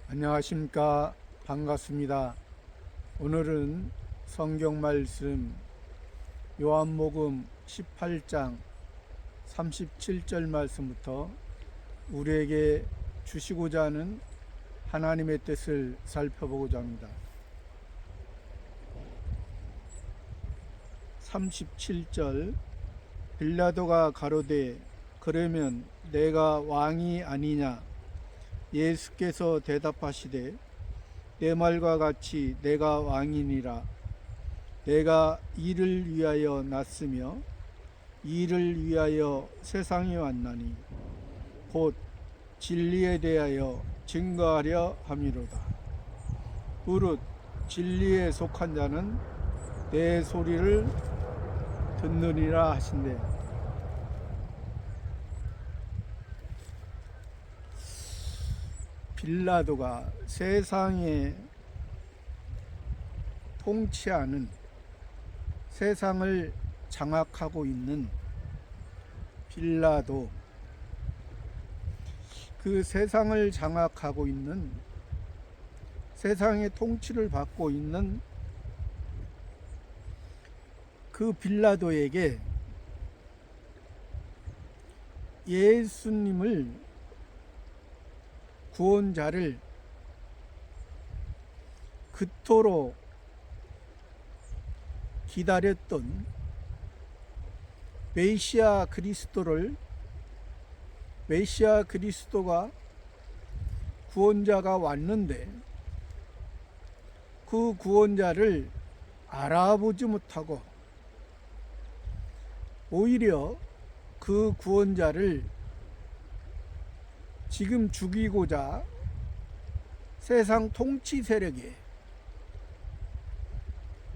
안녕하십니까. 반갑습니다. 오늘은 성경 말씀 요한복음 18장 37절 말씀부터 우리에게 주시고자 하는 하나님의 뜻을 살펴보고자 합니다. 37절 빌라도가 가로되 그러면 내가 왕이 아니냐? 예수께서 대답하시되 내 말과 같이 내가 왕이니라. 내가 이를 위하여 났으며 이를 위하여 세상에 왔나니 곧 진리에 대하여 증거하려 함이로다. 무릇 진리에 속한 자는 내 소리를 듣느니라 하신대. 빌라도가 세상에 통치하는, 세상을 장악하고 있는 빌라도, 그 세상을 장악하고 있는, 세상의 통치를 받고 있는 그 빌라도에게 예수님을, 구원자를 그토록 기다렸던 메시아 그리스도가 구원자가 왔는데 그 구원자를 알아보지 못하고 오히려 그 구원자를 지금 죽이고자 세상 통치 세력에,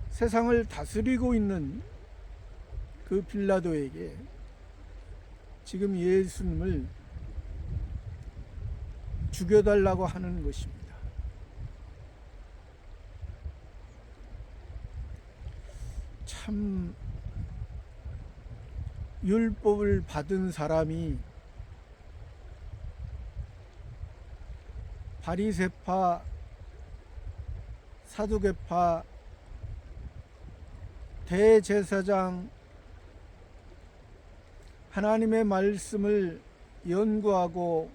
세상을 다스리고 있는 그 빌라도에게 지금 예수님을 죽여달라고 하는 것입니다. 참 율법을 받은 사람이 바리새파, 사두개파, 대제사장, 하나님의 말씀을 연구하고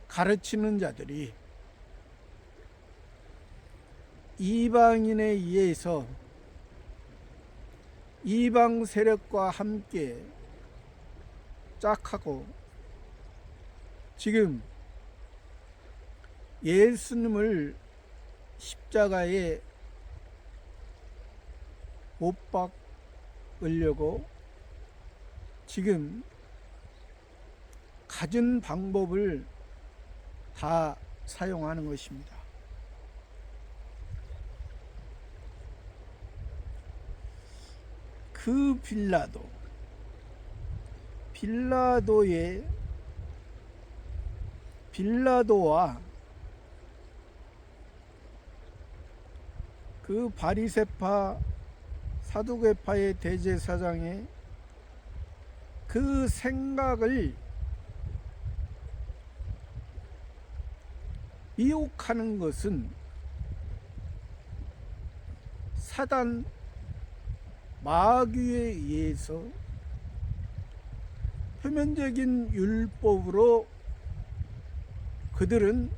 가르치는 자들이 이방인에 의해서 이방 세력과 함께 짝하고 지금 예수님을 십자가에 못 박으려고 지금 갖은 방법을 다 사용하는 것입니다. 그 빌라도와 그 바리새파, 사두개파의 대제사장의 그 생각을 미혹하는 것은 사단 마귀에 의해서 표면적인 율법으로 그들은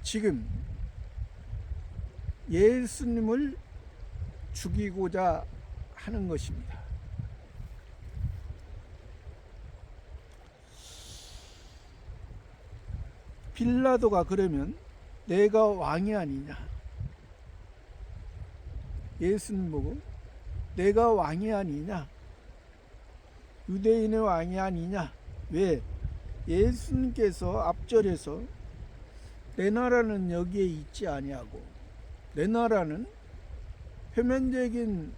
지금 예수님을 죽이고자 하는 것입니다. 빌라도가 그러면 내가 왕이 아니냐? 예수님 보고 내가 왕이 아니냐? 유대인의 왕이 아니냐? 왜? 예수님께서 앞절에서 내 나라는 여기에 있지 아니하고 내 나라는 표면적인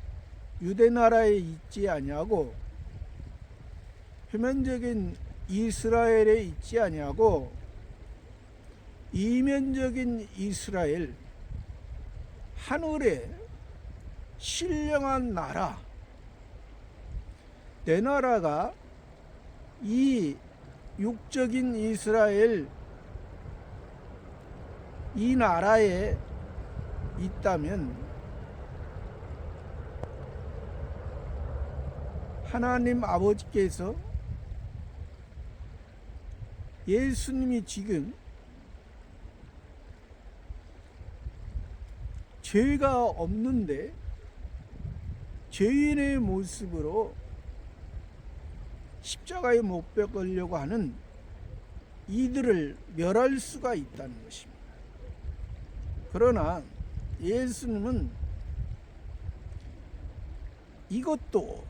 유대 나라에 있지 아니하고 표면적인 이스라엘에 있지 아니하고 이면적인 이스라엘, 하늘의 신령한 나라, 내 나라가 이 육적인 이스라엘 이 나라에 있다면 하나님 아버지께서 예수님이 지금 죄가 없는데 죄인의 모습으로 십자가에 못 박으려고 하는 이들을 멸할 수가 있다는 것입니다. 그러나 예수님은 이것도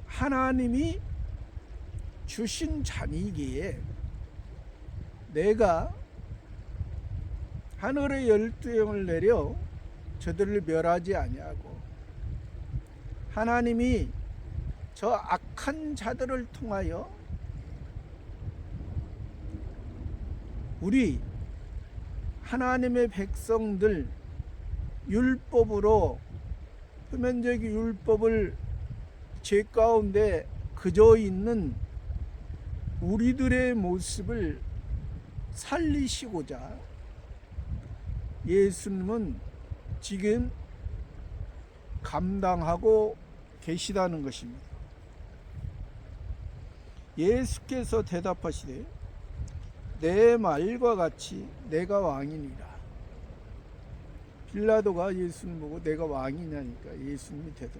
하나님이 주신 자니기에 내가 하늘의 12영을 내려 저들을 멸하지 아니하고 하나님이 저 악한 자들을 통하여 우리 하나님의 백성들 율법으로 표면적인 율법을 죄 가운데 그저 있는 우리들의 모습을 살리시고자 예수님은 지금 감당하고 계시다는 것입니다. 예수께서 대답하시되 내 말과 같이 내가 왕이니라. 빌라도가 예수님 보고 내가 왕이냐니까 예수님이 대답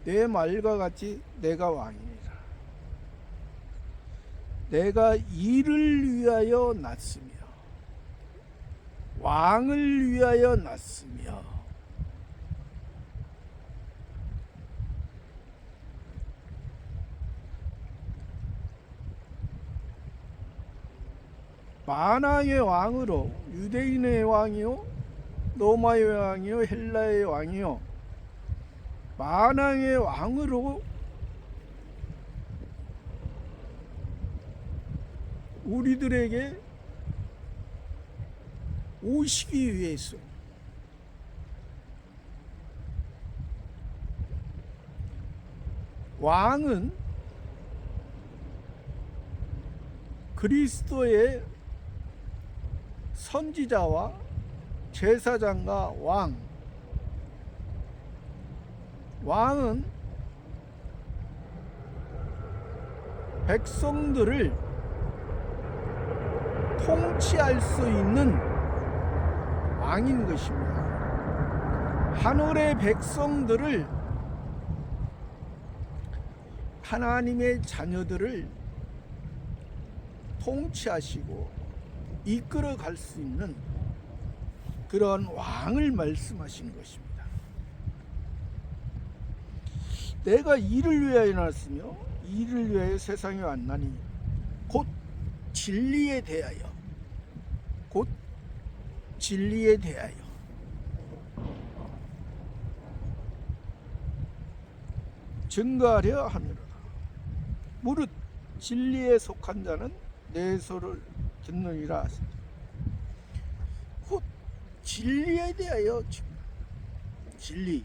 내 말과 같이 내가 왕이니라. 내가 이를 위하여 났으며 왕을 위하여 났으며 만왕의 왕으로 유대인의 왕이요 로마의 왕이요 헬라의 왕이요 만왕의 왕으로 우리들에게 오시기 위해서 왕은 그리스도의 선지자와 제사장과 왕은 백성들을 통치할 수 있는 왕인 것입니다. 하늘의 백성들을 하나님의 자녀들을 통치하시고 이끌어 갈 수 있는 그런 왕을 말씀하신 것입니다. 내가 이를 위하여 났으며 이를 위하여 세상에 왔나니 곧 진리에 대하여 증거하려 함이로다. 무릇 진리에 속한 자는 내 소를 듣느니라 하시니 곧 진리에 대하여 진리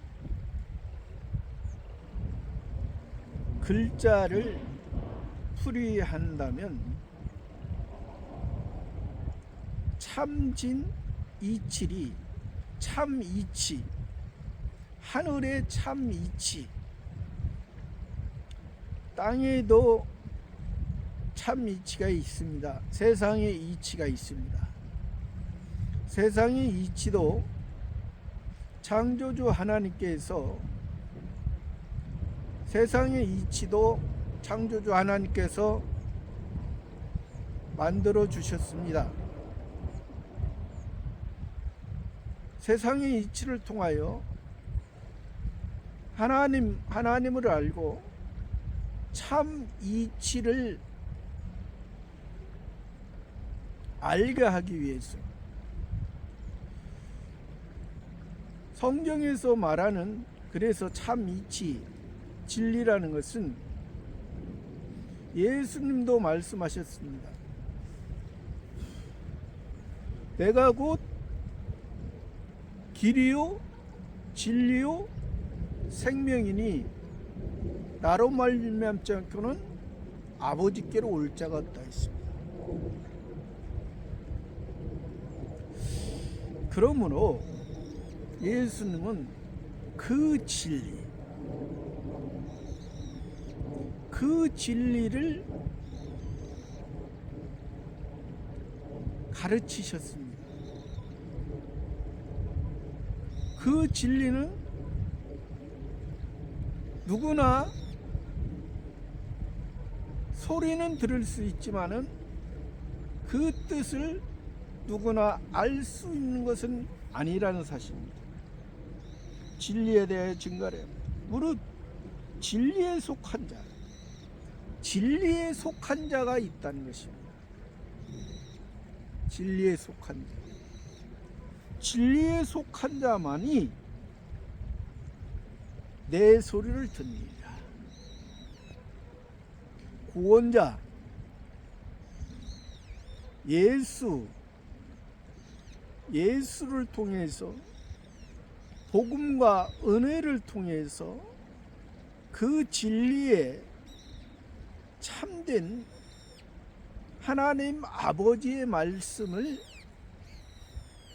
글자를 풀이한다면 참진 이치리 참이치 하늘의 참이치 땅에도 참 이치가 있습니다. 세상의 이치가 있습니다. 세상의 이치도 창조주 하나님께서 세상의 이치도 창조주 하나님께서 만들어 주셨습니다. 세상의 이치를 통하여 하나님을 알고 참 이치를 알게 하기 위해서 성경에서 말하는 그래서 참 이치 진리라는 것은 예수님도 말씀하셨습니다. 내가 곧 길이요 진리요 생명이니 나로 말미암지 않고는 아버지께로 올 자가 없다 했습니다. 그러므로 예수님은 그 진리를 가르치셨습니다. 그 진리는 누구나 소리는 들을 수 있지만은 그 뜻을 누구나 알 수 있는 것은 아니라는 사실입니다. 진리에 대해 증거해요. 무릇 진리에 속한 자가 있다는 것입니다. 진리에 속한 자만이 내 소리를 듣느니라. 구원자 예수를 통해서, 복음과 은혜를 통해서 그 진리에 참된 하나님 아버지의 말씀을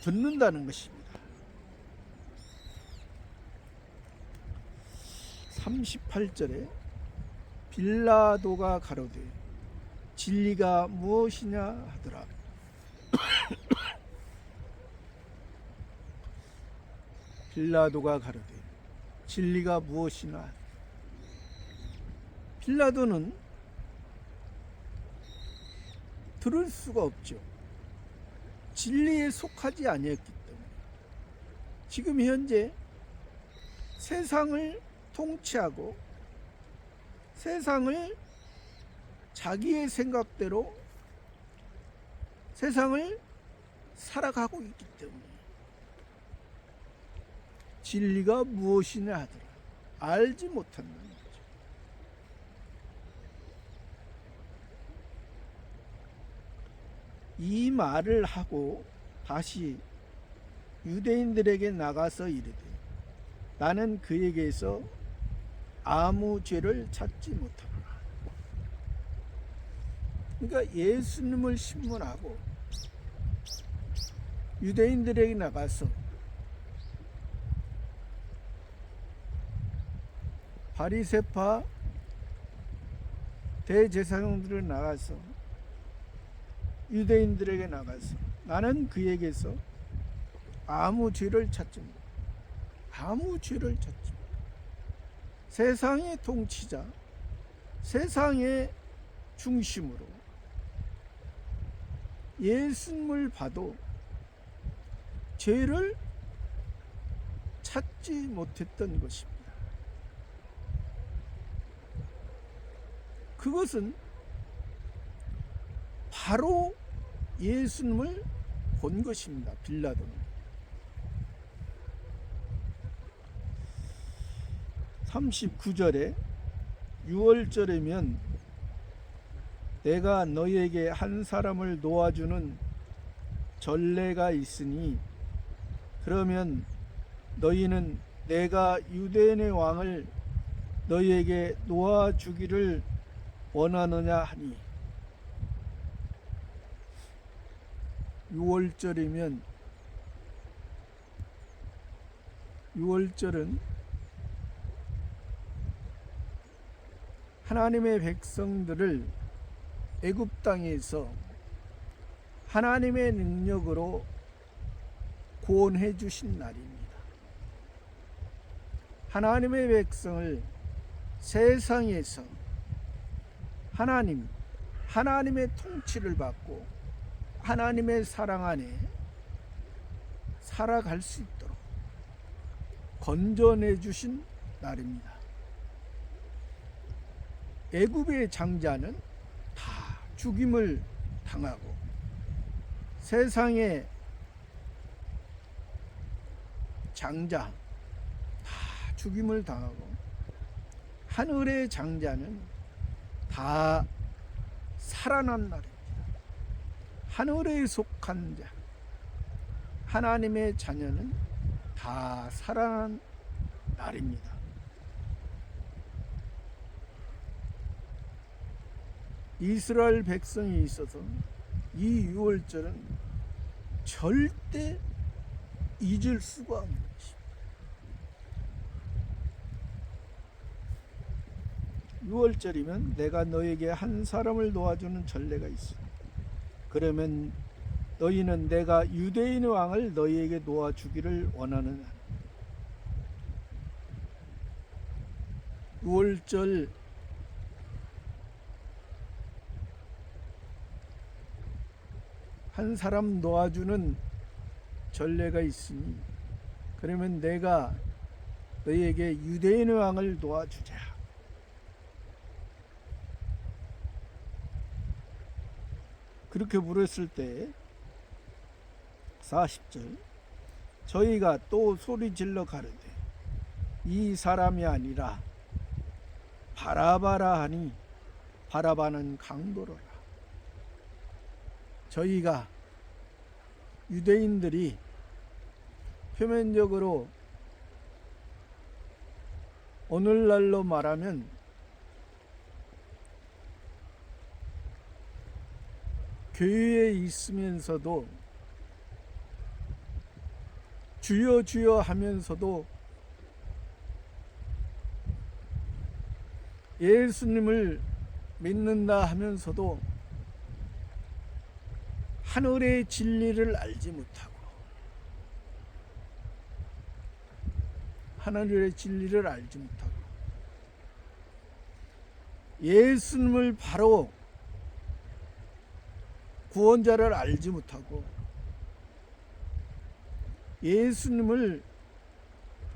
듣는다는 것입니다. 38절에 빌라도가 가로되 진리가 무엇이냐 하더라. 빌라도가 가로되 진리가 무엇이나. 빌라도는 들을 수가 없죠. 진리에 속하지 아니었기 때문에. 지금 현재 세상을 통치하고 세상을 자기의 생각대로 세상을 살아가고 있기 때문에 진리가 무엇이냐 하더라. 알지 못한다는 거죠. 이 말을 하고 다시 유대인들에게 나가서 이르되 나는 그에게서 아무 죄를 찾지 못하노라. 그러니까 예수님을 신문하고 유대인들에게 나가서 바리새파 대제사장들을 나가서 유대인들에게 나가서 나는 그에게서 아무 죄를 찾지 못한다. 아무 죄를 찾지 못한다. 세상의 통치자, 세상의 중심으로 예수님을 봐도 죄를 찾지 못했던 것입니다. 그것은 바로 예수님을 본 것입니다. 빌라도는. 39절에 6월절이면 내가 너희에게 한 사람을 놓아주는 전례가 있으니 그러면 너희는 내가 유대인의 왕을 너희에게 놓아주기를 원하느냐 하니 6월절이면 6월절은 하나님의 백성들을 애굽 땅에서 하나님의 능력으로 구원해 주신 날입니다. 하나님의 백성을 세상에서 하나님의 통치를 받고 하나님의 사랑 안에 살아갈 수 있도록 건져내 주신 날입니다. 애굽의 장자는 다 죽임을 당하고 세상의 장자 다 죽임을 당하고 하늘의 장자는 다 살아난 날입니다. 하늘에 속한 자, 하나님의 자녀는 다 살아난 날입니다. 이스라엘 백성이 있어서 이 유월절은 절대 잊을 수가 없는 것입니다. 6월절이면 내가 너에게 한 사람을 도와주는 전례가 있어. 그러면 너희는 내가 유대인 왕을 너희에게 놓아주기를 원하는 6월절 한 사람 놓아주는 전례가 있으니 그러면 내가 너희에게 유대인 왕을 놓아주자. 그렇게 물었을 때 40절 저희가 또 소리질러 가르되 이 사람이 아니라 바라바라 하니 바라바는 강도로라. 저희가 유대인들이 표면적으로 오늘날로 말하면 교회에 있으면서도 주여 주여 하면서도 예수님을 믿는다 하면서도 하늘의 진리를 알지 못하고 하늘의 진리를 알지 못하고 예수님을 바로 구원자를 알지 못하고 예수님을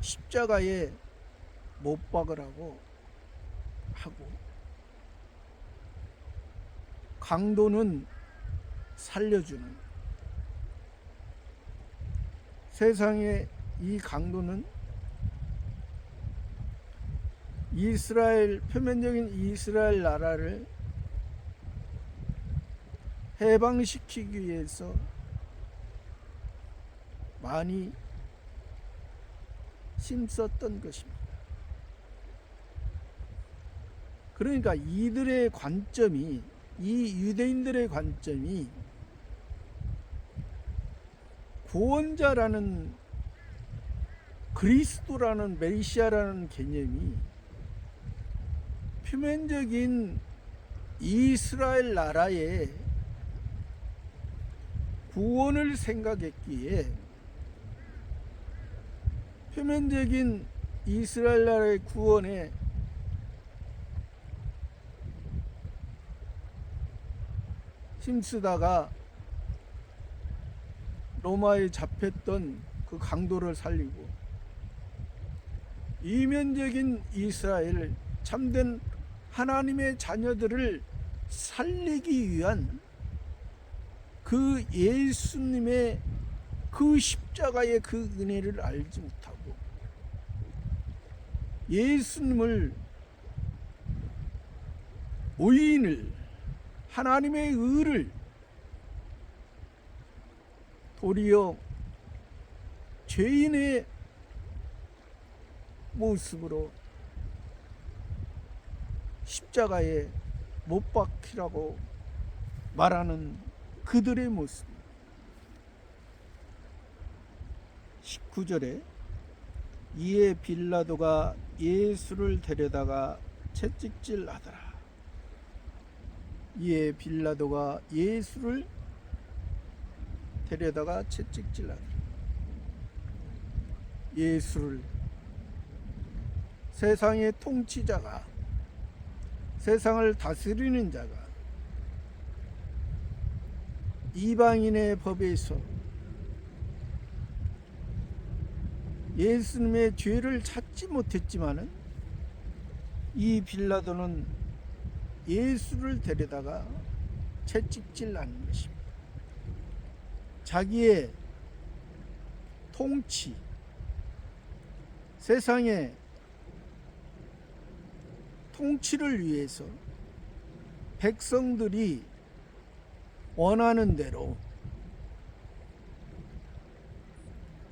십자가에 못 박으라고 하고 강도는 살려주는 세상의 이 강도는 이스라엘 표면적인 이스라엘 나라를 해방시키기 위해서 많이 힘썼던 것입니다. 그러니까 이들의 관점이 이 유대인들의 관점이 구원자라는 그리스도라는 메시아라는 개념이 표면적인 이스라엘 나라의 구원을 생각했기에 표면적인 이스라엘 나라의 구원에 힘쓰다가 로마에 잡혔던 그 강도를 살리고 이면적인 이스라엘 참된 하나님의 자녀들을 살리기 위한 그 예수님의 그 십자가의 그 은혜를 알지 못하고 예수님을 의인을 하나님의 의를 도리어 죄인의 모습으로 십자가에 못 박히라고 말하는 그들의 모습. 19절에 이에 빌라도가 예수를 데려다가 채찍질하더라. 이에 빌라도가 예수를 데려다가 채찍질하더라. 예수를 세상의 통치자가 세상을 다스리는 자가 이방인의 법에서 예수님의 죄를 찾지 못했지만은 이 빌라도는 예수를 데려다가 채찍질하는 것입니다. 자기의 통치, 세상의 통치를 위해서 백성들이 원하는 대로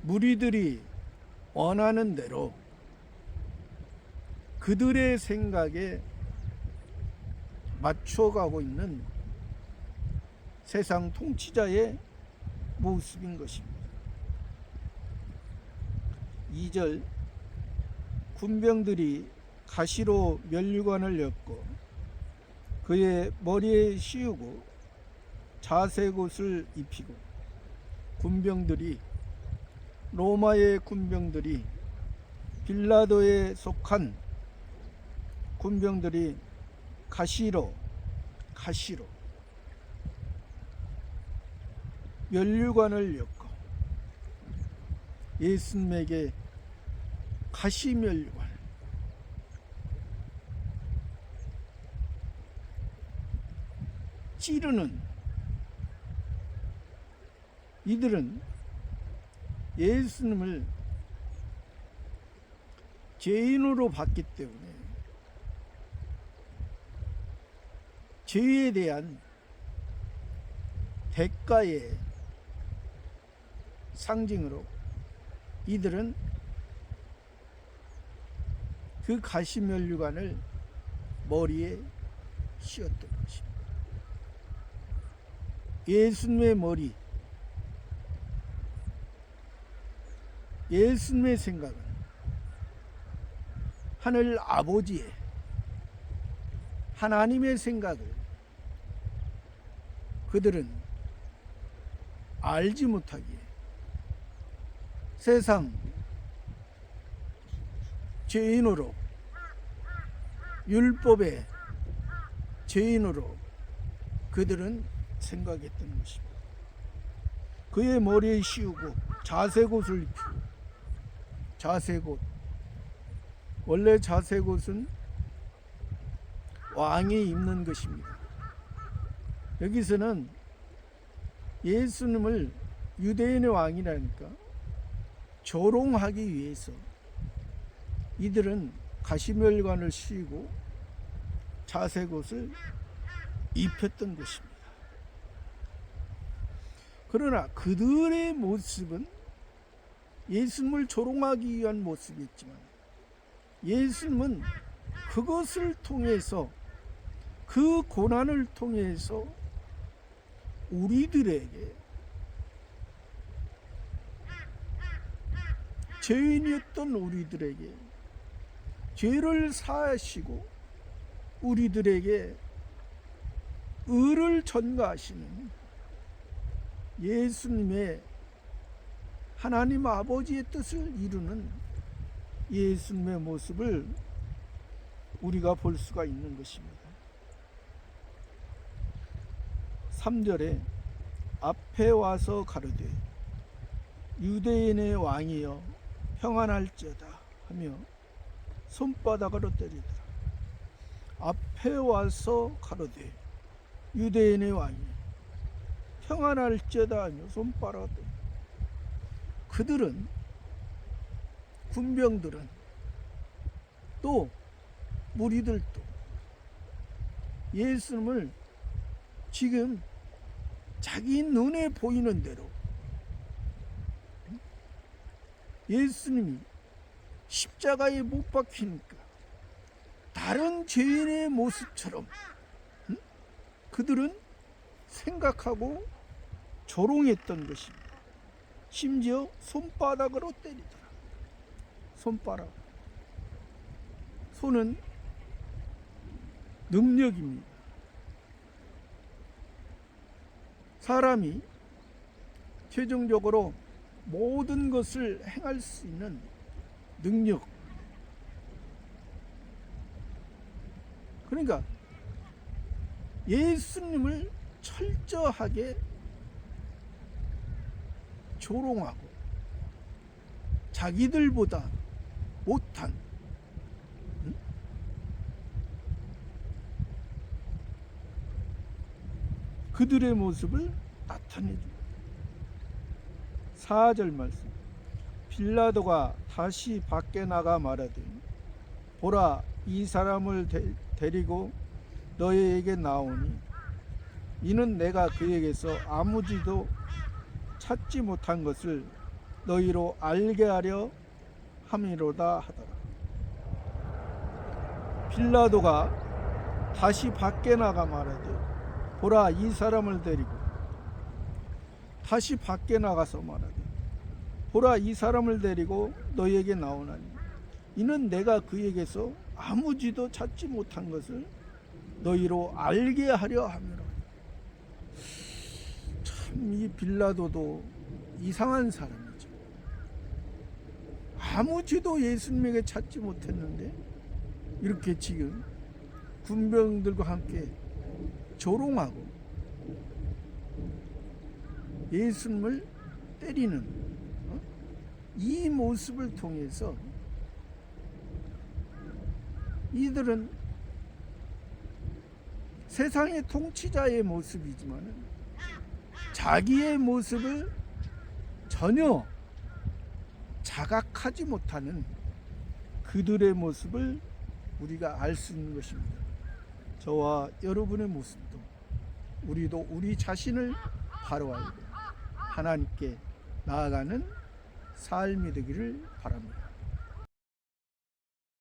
무리들이 원하는 대로 그들의 생각에 맞춰가고 있는 세상 통치자의 모습인 것입니다. 2절 군병들이 가시로 면류관을 엮고 그의 머리에 씌우고 자색옷을 입히고 군병들이 로마의 군병들이 빌라도에 속한 군병들이 가시로 면류관을 엮고 예수님에게 가시 면류관 찌르는 이들은 예수님을 죄인으로 봤기 때문에 죄에 대한 대가의 상징으로 이들은 그 가시면류관을 머리에 씌웠던 것입니다. 예수님의 머리, 예수님의 생각은 하늘 아버지의 하나님의 생각을 그들은 알지 못하기에 세상 죄인으로 율법의 죄인으로 그들은 생각했던 것입니다. 그의 머리에 씌우고 자색옷을 입히고 자색옷 원래 자색옷은 왕이 입는 것입니다. 여기서는 예수님을 유대인의 왕이라니까 조롱하기 위해서 이들은 가시면류관을 씌우고 자색옷을 입혔던 것입니다. 그러나 그들의 모습은 예수님을 조롱하기 위한 모습이었지만 예수님은 그것을 통해서 그 고난을 통해서 우리들에게 죄인이었던 우리들에게 죄를 사하시고 우리들에게 의를 전가하시는 예수님의 하나님 아버지의 뜻을 이루는 예수님의 모습을 우리가 볼 수가 있는 것입니다. 3절에 앞에 와서 가로되 유대인의 왕이여 평안할지어다 하며 손바닥으로 때리더라. 앞에 와서 가로되 유대인의 왕이 평안할지어다 하며 손바닥으로 때리더라. 그들은 군병들은 또 무리들도 예수님을 지금 자기 눈에 보이는 대로 예수님이 십자가에 못 박히니까 다른 죄인의 모습처럼 그들은 생각하고 조롱했던 것입니다. 심지어 손바닥으로 때리더라. 손바닥. 손은 능력입니다. 사람이 최종적으로 모든 것을 행할 수 있는 능력. 그러니까 예수님을 철저하게 조롱하고 자기들보다 못한 그들의 모습을 나타내줍니다. 4절 말씀. 빌라도가 다시 밖에 나가 말하되 보라 이 사람을 데리고 너희에게 나오니 이는 내가 그에게서 아무지도 찾지 못한 것을 너희로 알게 하려 함이로다 하더라. 빌라도가 다시 밖에 나가 말하되 보라 이 사람을 데리고 다시 밖에 나가서 말하되 보라, 이 사람을 데리고 너희에게 나오나니 이는 내가 그에게서 아무지도 찾지 못한 것을 너희로 알게 하려 함이라. 참 이 빌라도도 이상한 사람이죠. 아무지도 예수님에게 찾지 못했는데 이렇게 지금 군병들과 함께 조롱하고 예수님을 때리는 이 모습을 통해서 이들은 세상의 통치자의 모습이지만 자기의 모습을 전혀 자각하지 못하는 그들의 모습을 우리가 알 수 있는 것입니다. 저와 여러분의 모습도 우리도 우리 자신을 바로 알고 하나님께 나아가는 삶이 되기를 바랍니다.